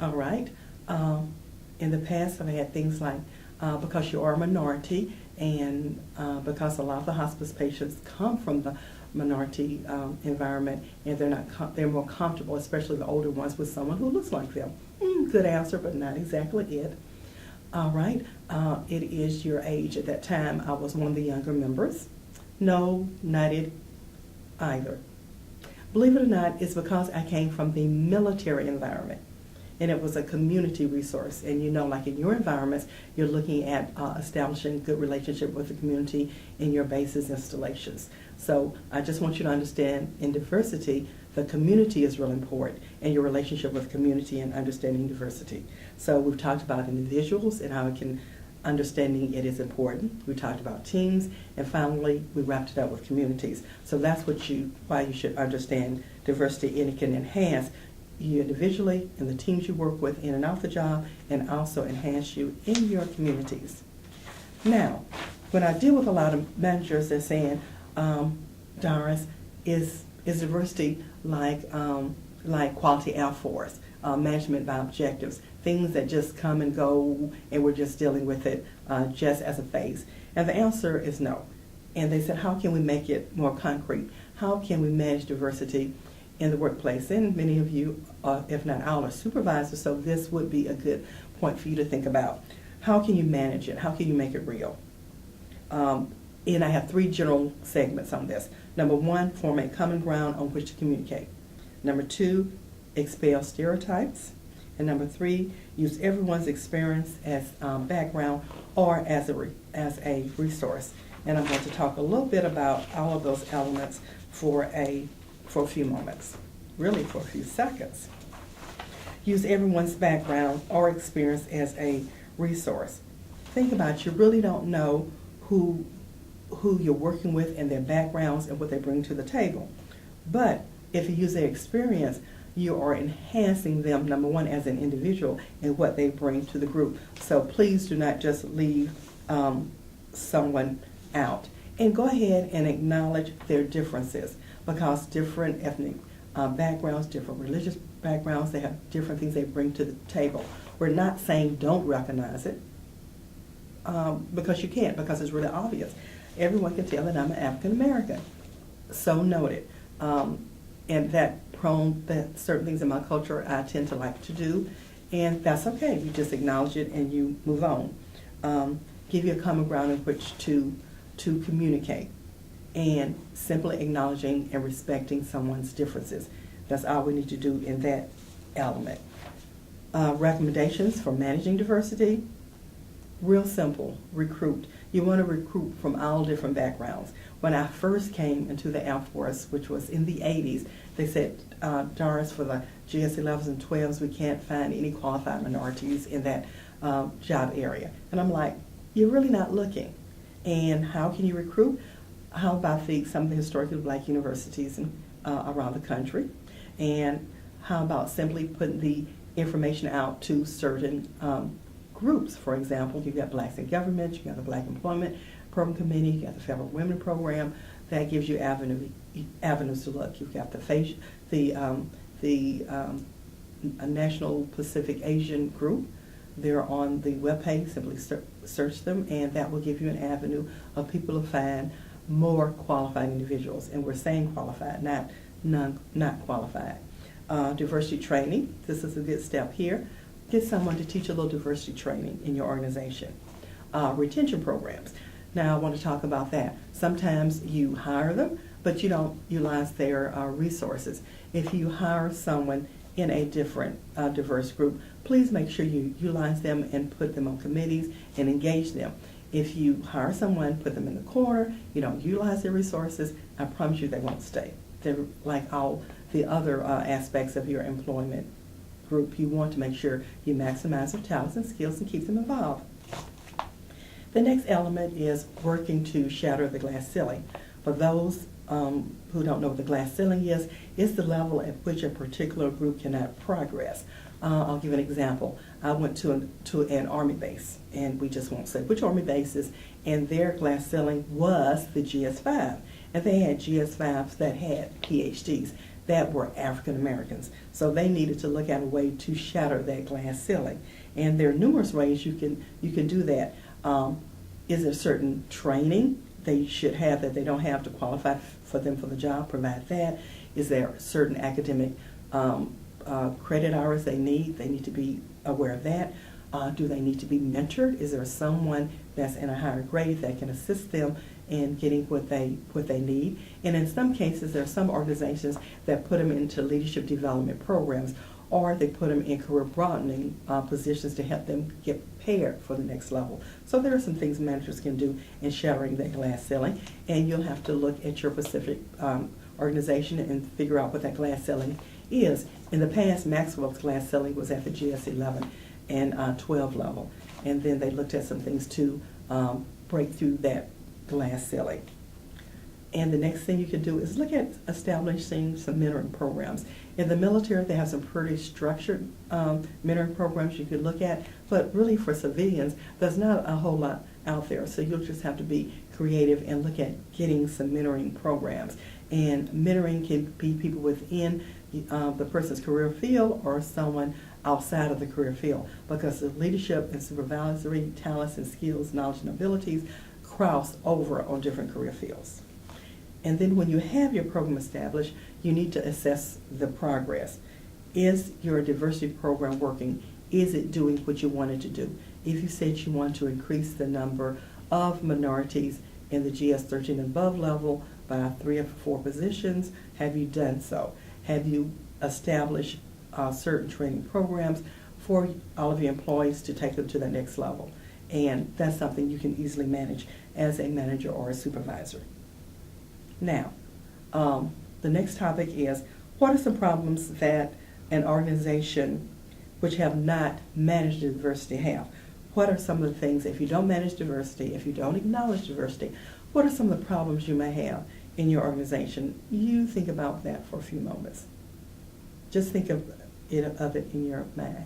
All right. In the past, I've had things like because you are a minority, and because a lot of the hospice patients come from the minority environment, and they're more comfortable, especially the older ones, with someone who looks like them. Good answer, but not exactly it. All right. It is your age. At that time, I was one of the younger members. No, not it either. Believe it or not, it's because I came from the military environment, and it was a community resource. And you know, like in your environments, you're looking at establishing good relationship with the community in your bases installations. So I just want you to understand, in diversity, the community is real important, and your relationship with community and understanding diversity. So we've talked about individuals and how understanding it is important. We talked about teams, and finally we wrapped it up with communities. So that's why you should understand diversity, and it can enhance you individually and the teams you work with in and out the job, and also enhance you in your communities. Now, when I deal with a lot of managers, they're saying, Doris, is diversity like quality L4s, management by objectives, things that just come and go, and we're just dealing with it just as a phase? And the answer is no. And they said, how can we make it more concrete? How can we manage diversity in the workplace? And many of you, if not all, are supervisors, so this would be a good point for you to think about. How can you manage it? How can you make it real? And I have 3 general segments on this. Number 1, form a common ground on which to communicate. Number 2, expel stereotypes. And number 3, use everyone's experience as background or as a resource. And I'm going to talk a little bit about all of those elements for a few moments, really for a few seconds. Use everyone's background or experience as a resource. Think about it. You really don't know who you're working with and their backgrounds and what they bring to the table. But if you use their experience, you are enhancing them, number 1, as an individual and what they bring to the group. So please do not just leave someone out. And go ahead and acknowledge their differences, because different ethnic backgrounds, different religious backgrounds, they have different things they bring to the table. We're not saying don't recognize it, because you can't, because it's really obvious. Everyone can tell that I'm an African American. So noted. And that certain things in my culture I tend to like to do, and that's okay. You just acknowledge it and you move on. Give you a common ground in which to communicate, and simply acknowledging and respecting someone's differences. That's all we need to do in that element. Recommendations for managing diversity. Real simple, recruit. You want to recruit from all different backgrounds. When I first came into the Air Force, which was in the 80s, they said, Doris, for the GS 11s and 12s, we can't find any qualified minorities in that job area. And I'm like, you're really not looking. And how can you recruit? How about some of the historically black universities around the country? And how about simply putting the information out to certain groups? For example, you've got Blacks in Government, you've got the Black Employment Program Committee, you've got the Federal Women Program. That gives you avenues to look. You've got the National Pacific Asian Group. They're on the webpage. Simply search them, and that will give you an avenue of people to find more qualified individuals. And we're saying qualified, not qualified. Diversity training. This is a good step here. Get someone to teach a little diversity training in your organization. Retention programs. Now I want to talk about that. Sometimes you hire them, but you don't utilize their resources. If you hire someone in a different diverse group, please make sure you utilize them and put them on committees and engage them. If you hire someone, put them in the corner, you don't utilize their resources, I promise you they won't stay. They're like all the other aspects of your employment group. You want to make sure you maximize their talents and skills and keep them involved. The next element is working to shatter the glass ceiling. For those who don't know what the glass ceiling is, it's the level at which a particular group cannot progress. I'll give an example. I went to an Army base, and we just won't say which Army bases, and their glass ceiling was the GS-5. And they had GS-5s that had PhDs. that were African Americans. So they needed to look at a way to shatter that glass ceiling. And there are numerous ways you can do that. Is there certain training they should have that they don't have to qualify for them for the job? Provide that. Is there certain academic credit hours they need? They need to be aware of that. Do they need to be mentored? Is there someone that's in a higher grade that can assist them in getting what they need? And in some cases, there are some organizations that put them into leadership development programs, or they put them in career broadening positions to help them get prepared for the next level. So there are some things managers can do in shattering that glass ceiling, and you'll have to look at your specific organization and figure out what that glass ceiling is. In the past, Maxwell's glass ceiling was at the GS 11 and 12 level, and then they looked at some things to break through that glass ceiling. And the next thing you can do is look at establishing some mentoring programs. In the military, they have some pretty structured mentoring programs you could look at, but really for civilians, there's not a whole lot out there. So you'll just have to be creative and look at getting some mentoring programs. And mentoring can be people within the person's career field or someone outside of the career field, because the leadership and supervisory talents and skills, knowledge and abilities cross over on different career fields. And then when you have your program established, you need to assess the progress. Is your diversity program working? Is it doing what you wanted to do? If you said you want to increase the number of minorities in the GS 13 and above level by 3 or 4 positions, have you done so? Have you established certain training programs for all of your employees to take them to the next level? And that's something you can easily manage as a manager or a supervisor. Now, the next topic is, what are some problems that an organization which have not managed diversity have? What are some of the things, if you don't manage diversity, if you don't acknowledge diversity, what are some of the problems you may have in your organization? You think about that for a few moments. Just think of it in your mind.